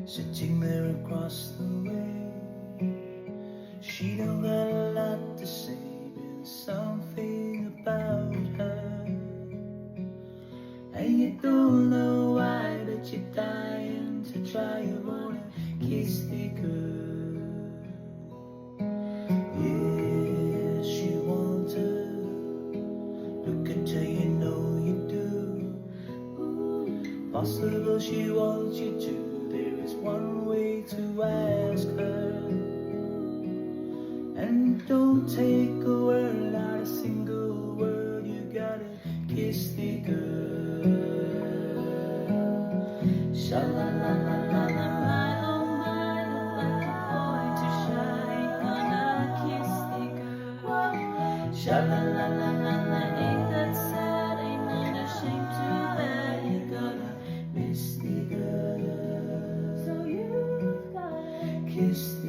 sitting there across the way. She don't got a lot to say, but something about her, and you don't know why, but you're dying to try. You wanna kiss the girl. Yeah, she wants her. Look at her, you know you do. Possible she wants you to. There is one way to ask her, and don't take a word, not a single word. You gotta kiss the girl. Sha la la la la la. My oh my, look like a boy too shy, gonna kiss the girl. Sha la la la la la. Ain't that sad? Ain't not ashamed too bad. You gotta Miss the girl. so you gotta Kiss the